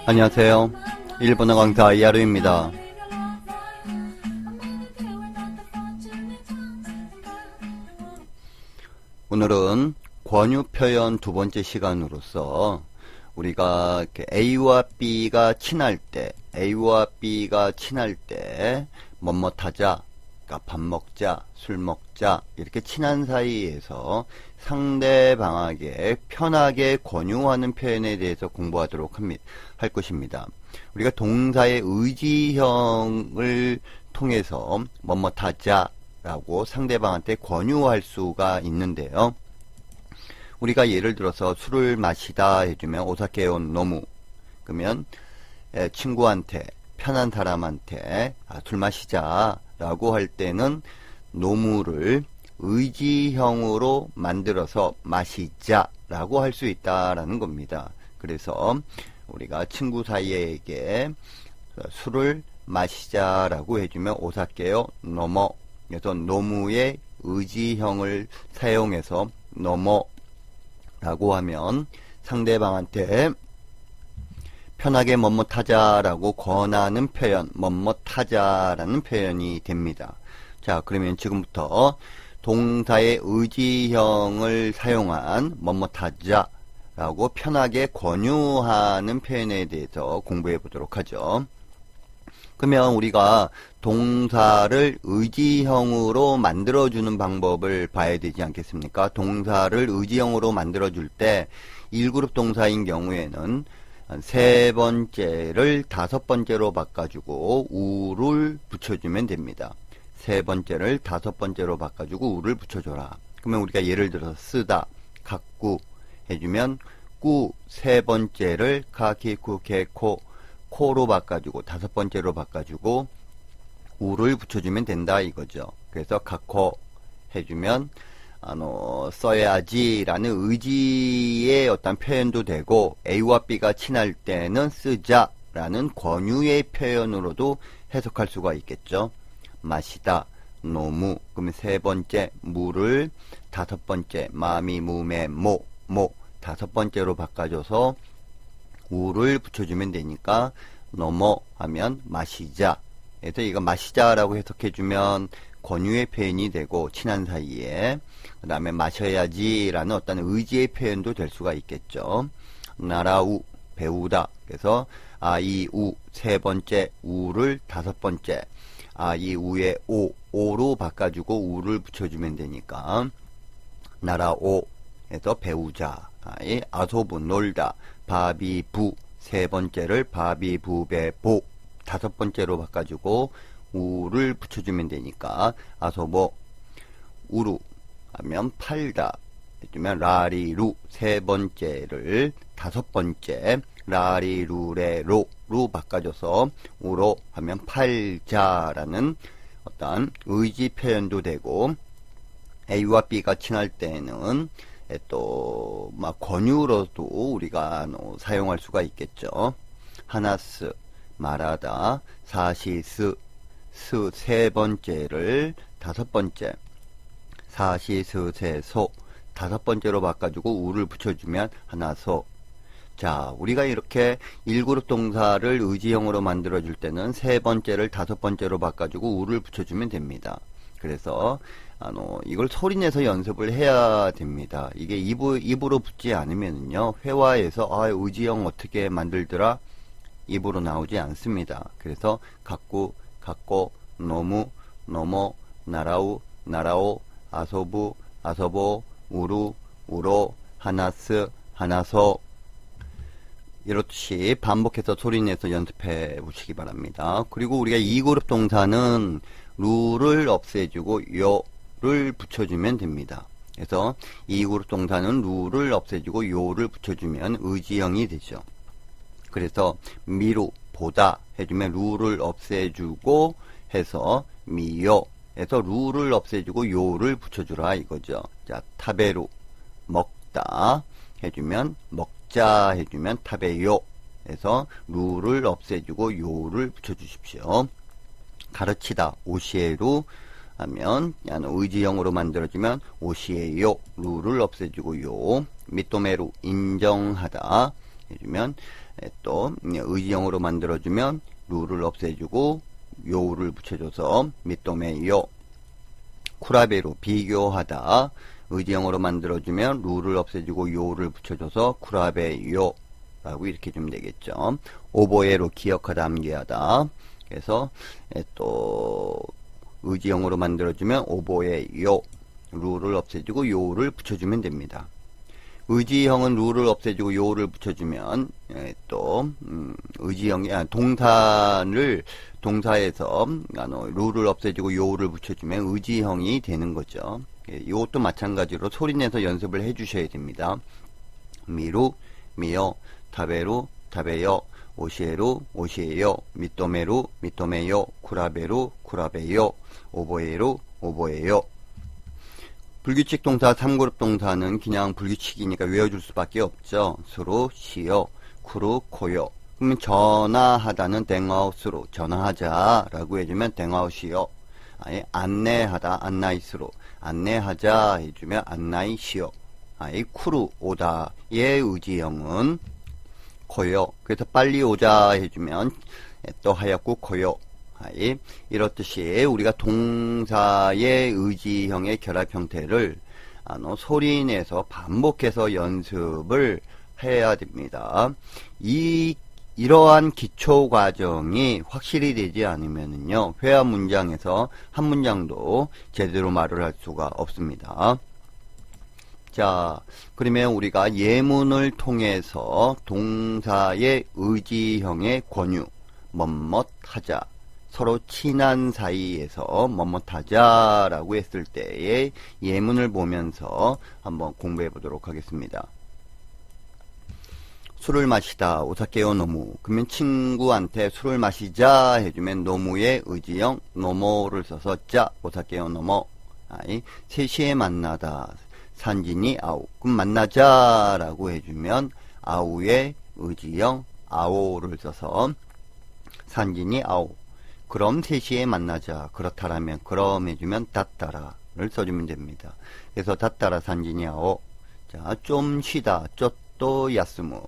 안녕하세요. 일본어 강사 이하루입니다. 오늘은 권유 표현 두 번째 시간으로서 우리가 A와 B가 친할 때, 뭐뭐하자, 그러니까 밥 먹자, 술 먹자, 이렇게 친한 사이에서 상대방에게 편하게 권유하는 표현에 대해서 공부하도록 할 것입니다. 우리가 동사의 의지형을 통해서 뭐뭐하자 라고 상대방한테 권유할 수가 있는데요. 우리가 예를 들어서 술을 마시다 해주면 오사케요 노무, 그러면 친구한테, 편한 사람한테 술 마시자 라고 할 때는 노무를 의지형으로 만들어서 마시자 라고 할 수 있다라는 겁니다. 그래서 우리가 친구 사이에게 술을 마시자 라고 해주면 오사케요 노모, 그래서 노무의 의지형을 사용해서 노모 라고 하면 상대방한테 편하게 뭐뭐하자라고 권하는 표현, 뭐뭐하자라는 표현이 됩니다. 자, 그러면 지금부터 동사의 의지형을 사용한 뭐뭐하자라고 편하게 권유하는 표현에 대해서 공부해 보도록 하죠. 그러면 우리가 동사를 의지형으로 만들어주는 방법을 봐야 되지 않겠습니까? 동사를 의지형으로 만들어줄 때 1그룹 동사인 경우에는 세 번째를 다섯 번째로 바꿔주고 우를 붙여주면 됩니다. 세 번째를 다섯 번째로 바꿔주고 우를 붙여줘라. 그러면 우리가 예를 들어서 쓰다, 갖구 해주면 꾸 세 번째를 가키쿠 개코 코로 바꿔주고 다섯 번째로 바꿔주고 우를 붙여주면 된다 이거죠. 그래서 갖고 해주면 써야지 라는 의지의 어떤 표현도 되고 A와 B가 친할 때는 쓰자 라는 권유의 표현으로도 해석할 수가 있겠죠. 마시다, 노무, 그러면 세 번째 무를 다섯 번째 마미, 무메, 모 다섯 번째로 바꿔줘서 우를 붙여주면 되니까 넘어 하면 마시자. 그래서 이거 마시자라고 해석해주면 권유의 표현이 되고 친한 사이에, 그 다음에 마셔야지 라는 어떤 의지의 표현도 될 수가 있겠죠. 나라우 배우다. 그래서 아이우 세 번째 우를 다섯 번째 아이우의 오로 바꿔주고 우를 붙여주면 되니까 나라오 해서 배우자. 아소부 놀다. 바비부 세 번째를 바비부베보 다섯 번째로 바꿔주고 우를 붙여주면 되니까 아소보 우루 하면 팔다 해주면 라리루 세 번째를 다섯 번째 라리루레로로 바꿔줘서 우로 하면 팔자라는 어떤 의지 표현도 되고 A와 B가 친할 때는 또 권유로도 우리가 사용할 수가 있겠죠. 하나스 말하다, 사시스 스 세 번째를 다섯 번째 사시스세소 다섯 번째로 바꿔주고 우를 붙여주면 하나소. 자, 우리가 이렇게 1그룹 동사를 의지형으로 만들어줄 때는 세 번째를 다섯 번째로 바꿔주고 우를 붙여주면 됩니다. 그래서 이걸 소리내서 연습을 해야 됩니다. 이게 입으로 붙지 않으면요 회화에서 의지형 어떻게 만들더라 입으로 나오지 않습니다. 그래서 갖고 노무 노모 나라우 나라오 아소부 아소보 우루 우로 하나스 하나소 이렇듯이 반복해서 소리내서 연습해 보시기 바랍니다. 그리고 우리가 2그룹 동사는 루를 없애주고 요를 붙여주면 됩니다. 그래서 2그룹 동사는 루를 없애주고 요를 붙여주면 의지형이 되죠. 그래서 미루 보다 해주면 루를 없애주고 해서 미요 해서 루를 없애주고 요를 붙여주라 이거죠. 자, 타베루 먹다 해주면 먹자 해주면 타베요 해서 루를 없애주고 요를 붙여주십시오. 가르치다, 오시에루 하면 의지형으로 만들어지면 오시에요, 루를 없애주고요. 미토메루, 인정하다 해주면 또 의지형으로 만들어주면 루를 없애주고 요를 붙여줘서 미토메요. 쿠라베루, 비교하다 의지형으로 만들어주면 루를 없애주고 요를 붙여줘서 쿠라베요 라고 이렇게 주면 되겠죠. 오보에로, 기억하다, 암기하다. 그래서 또 의지형으로 만들어주면 오보에요, 루를 없애주고 요를 붙여주면 됩니다. 의지형은 루를 없애주고 요를 붙여주면 또 의지형이 동사에서 루를 없애주고 요를 붙여주면 의지형이 되는 거죠. 이것도 마찬가지로 소리내서 연습을 해주셔야 됩니다. 미루, 미요, 타베루, 타베요, 오시에루, 오시에요, 미토메루, 미토메요, 쿠라베루, 쿠라베요, 오보에루, 오보에요. 불규칙 동사 3그룹 동사는 그냥 불규칙이니까 외워줄 수밖에 없죠. 수로, 시요, 쿠루, 코요. 그러면 전화하다는 댕아웃으로 전화하자 라고 해주면 댕아웃이요. 아예 안내하다, 안나이스로 안내하자 해주면 안나이시요. 아예 쿠루, 오다의 의지형은 코요. 그래서 빨리 오자 해주면 또 하얗고 코요. 이렇듯이 우리가 동사의 의지형의 결합 형태를 소리내서 반복해서 연습을 해야 됩니다. 이러한 기초 과정이 확실히 되지 않으면요, 회화 문장에서 한 문장도 제대로 말을 할 수가 없습니다. 자, 그러면 우리가 예문을 통해서 동사의 의지형의 권유, 뭐뭇 하자, 서로 친한 사이에서 뭐뭇 하자라고 했을 때의 예문을 보면서 한번 공부해 보도록 하겠습니다. 술을 마시다, 오사케요 노무. 그러면 친구한테 술을 마시자 해주면 노무의 의지형 노모를 써서 자, 오사케요 노모. 3시에 만나다, 산진이 아우. 그럼 만나자라고 해주면 아우의 의지형 아오를 써서 산진이 아오. 그럼 3시에 만나자. 그렇다라면 그럼 해주면 닷따라를 써주면 됩니다. 그래서 닷따라 산진이 아오. 자, 좀 쉬다, 쪼또 야스무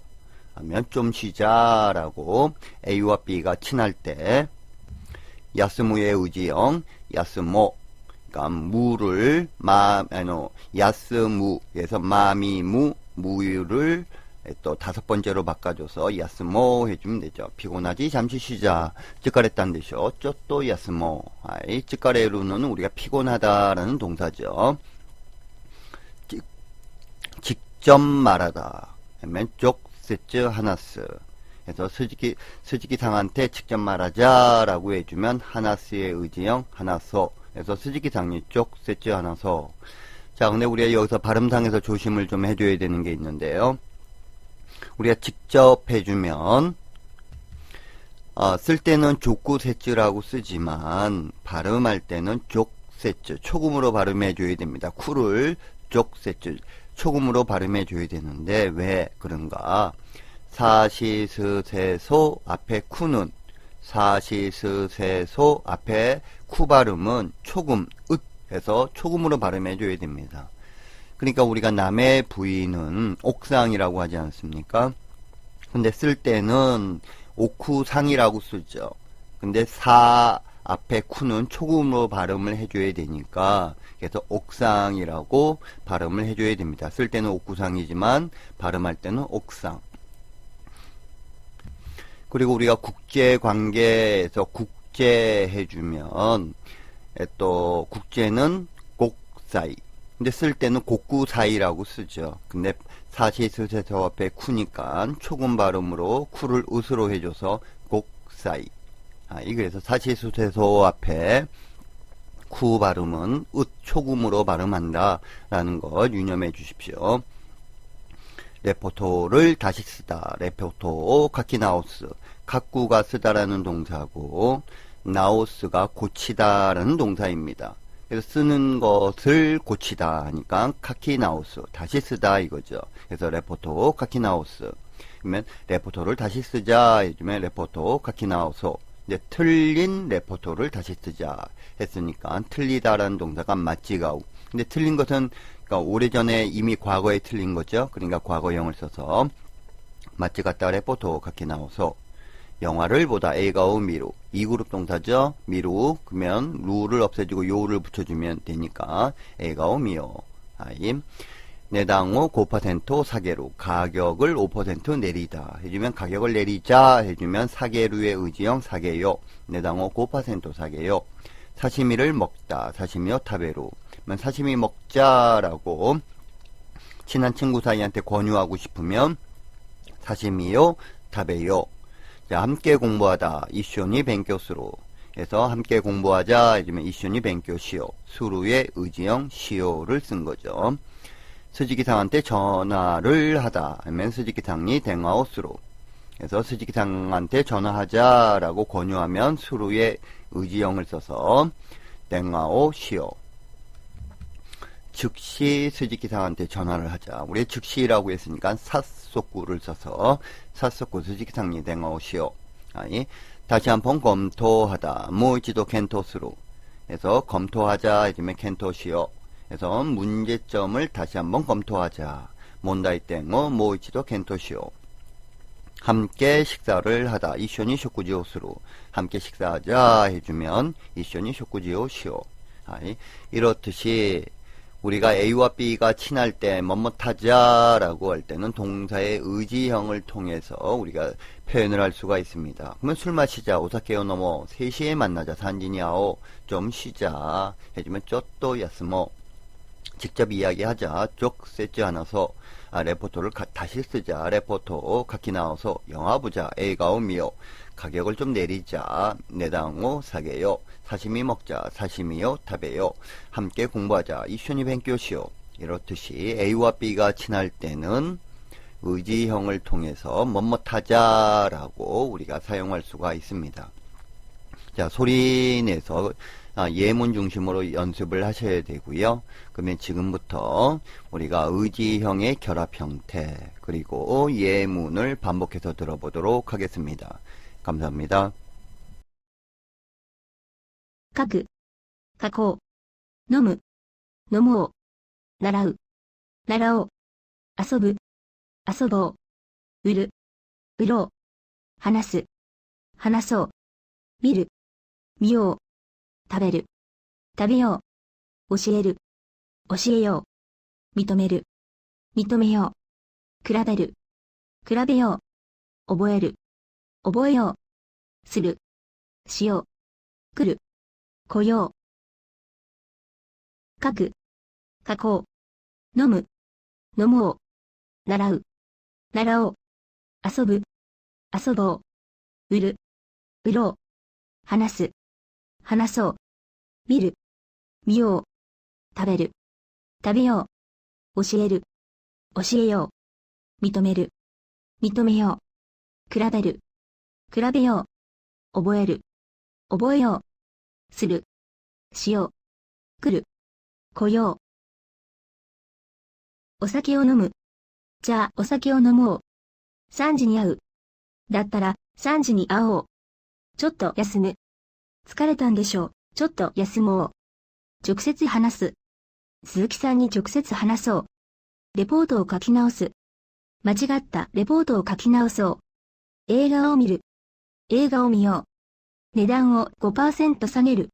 하면 좀 쉬자라고 A와 B가 친할 때 야스무의 의지형 야스모, 그러니까 무를 야스무에서 마미무, 무유를 또 5번째로 바꿔줘서 야스모 해주면 되죠. 피곤하지? 잠시 쉬자. 찌까랬단 뜻이요. 쪼또 야스모. 찌까레루는 우리가 피곤하다라는 동사죠. 직접 말하다 하면 쪽세츠 하나스. 그래서 스즈키상한테 직접 말하자라고 해주면 하나스의 의지형 하나소. 그래서 스즈키상이 쪽세츠 하나소. 자, 근데 우리가 여기서 발음상에서 조심을 좀 해줘야 되는 게 있는데요. 우리가 직접 해주면 쓸 때는 족구세츠라고 쓰지만 발음할 때는 족세츠, 초금으로 발음해줘야 됩니다. 쿠를 족세츠, 초금으로 발음해줘야 되는데 왜 그런가? 사시스세소 앞에 쿠는, 사시스세소 앞에 쿠 발음은 초금, 읒 해서 초금으로 발음해줘야 됩니다. 그러니까 우리가 남의 부위는 옥상이라고 하지 않습니까? 근데 쓸 때는 옥후상이라고 쓰죠. 근데 사 앞에 쿠는 초금으로 발음을 해줘야 되니까 그래서 옥상이라고 발음을 해줘야 됩니다. 쓸 때는 옥구상이지만 발음할 때는 옥상. 그리고 우리가 국제관계에서 국제 해주면 또 국제는 곡사이. 근데 쓸 때는 곡구 사이라고 쓰죠. 근데 사시스세소 앞에 쿠니까 초금 발음으로 쿠를 으스로 해줘서 곡사이. 그래서 사시스세소 앞에 쿠 발음은 으 초금으로 발음한다 라는 것 유념해 주십시오. 레포토를 다시 쓰다. 레포토 카키나오스. 가꾸가 쓰다라는 동사고 나오스가 고치다라는 동사입니다. 그래서 쓰는 것을 고치다 하니까 카키나오스, 다시 쓰다 이거죠. 그래서 레포토 카키나오스. 그러면 레포토를 다시 쓰자 해주면 레포토 카키나오소. 이제 틀린 레포토를 다시 쓰자 했으니까 틀리다라는 동사가 맞지가우. 근데 틀린 것은 그러니까 오래전에 이미 과거에 틀린 거죠. 그러니까 과거형을 써서 맞지 같다 레포토 같게 나와서 영화를 보다 에이가오 미루. 이 그룹 동사죠. 미루. 그러면 루를 없애주고 요를 붙여주면 되니까 에이가오 미요. 아임. 내당호 5% 사계루. 가격을 5% 내리다 해주면 가격을 내리자 해주면 사계루의 의지형 사계요. 내당호 5% 사계요. 사시미를 먹다. 사시미요 타베루. 그러면 사시미 먹자라고 친한 친구 사이한테 권유하고 싶으면 사시미요 타베요. 자, 함께 공부하다. 이쇼니 벤교스로 해서 함께 공부하자 해주면 이쇼니 벤교시오. 수루의 의지형 시오를 쓴 거죠. 스즈키상한테 전화를 하다 하면 스즈키상이 댕아오스로 그래서 스즈키상한테 전화하자라고 권유하면 수루의 의지형을 써서 댕아오시오. 즉시 스즈키상한테 전화를 하자. 우리 즉시라고 했으니까 사소구를 써서 사소구 스즈키상이 댕아오시오. 아니, 다시 한번 검토하다. 모이치도 켄토스로 해서 검토하자 해주면 켄토시오. 그래서 문제점을 다시 한번 검토하자. 몬다이 땡어 모이치도 켄토시오. 함께 식사를 하다. 이쇼니 쇼쿠지오스로 함께 식사하자 해주면 이쇼니 쇼쿠지오시오. 이렇듯이 우리가 A와 B가 친할 때 뭐뭐하자라고 할 때는 동사의 의지형을 통해서 우리가 표현을 할 수가 있습니다. 그러면 술 마시자. 오사케요 넘어 3시에 만나자. 산지니아오 좀 쉬자 해주면 쪼또 야스모 직접 이야기하자. 쪽 세지 않아서 레포토를 다시 쓰자. 레포토 각기 나와서 영화 보자. 에이가오 미요. 가격을 좀 내리자. 내당오 사게요. 사시미 먹자. 사시미요 타베요. 함께 공부하자. 이쇼니 벤교시오. 이렇듯이 A와 B가 친할 때는 의지형을 통해서 뭐뭐하자라고 우리가 사용할 수가 있습니다. 자, 소리 내서 예문 중심으로 연습을 하셔야 되고요. 그러면 지금부터 우리가 의지형의 결합 형태 그리고 예문을 반복해서 들어보도록 하겠습니다. 감사합니다. 書く、書こう、飲む、飲もう、習う、習おう、遊ぶ、遊ぼう、売る、売ろう、話す、話そう、見る、見よう、食べる、食べよう、教える、教えよう、認める、認めよう、比べる、比べよう、覚える、覚えよう、する、しよう、来る、来よう。書く、書こう、飲む、飲もう、習う、習おう、遊ぶ、遊ぼう、売る、売ろう、話す、話そう、見る、見よう、食べる、食べよう、教える、教えよう、認める、認めよう、比べる、比べよう、覚える、覚えよう、する、しよう、来る、来よう。お酒を飲む。じゃあお酒を飲もう。3時に会う。だったら3時に会おう。ちょっと休む。疲れたんでしょう。ちょっと休もう。直接話す。鈴木さんに直接話そう。レポートを書き直す。間違ったレポートを書き直そう。映画を見る。映画を見よう。値段を 5% 下げる。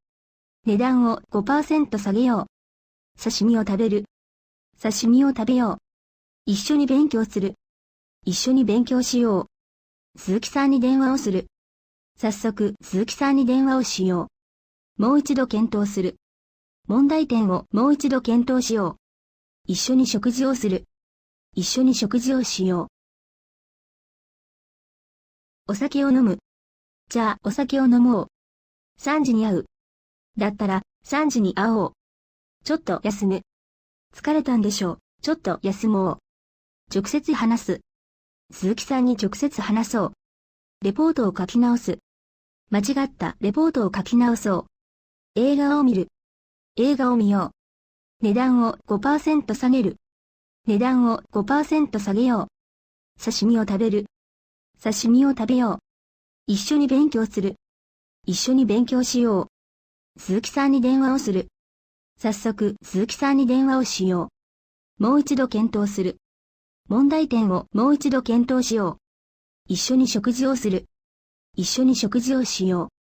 値段を 5% 下げよう。刺身を食べる。刺身を食べよう。一緒に勉強する。一緒に勉強しよう。鈴木さんに電話をする。早速、鈴木さんに電話をしよう。もう一度検討する。問題点をもう一度検討しよう。一緒に食事をする。一緒に食事をしよう。お酒を飲む。じゃあお酒を飲もう。3時に会う。だったら3時に会おう。ちょっと休む。疲れたんでしょう。ちょっと休もう。直接話す。鈴木さんに直接話そう。レポートを書き直す。間違ったレポートを書き直そう。映画を見る。映画を見よう。値段を 5% 下げる。値段を 5% 下げよう。刺身を食べる。刺身を食べよう。一緒に勉強する。一緒に勉強しよう。鈴木さんに電話をする。早速、鈴木さんに電話をしよう。もう一度検討する。問題点をもう一度検討しよう。一緒に食事をする。一緒に食事をしよう。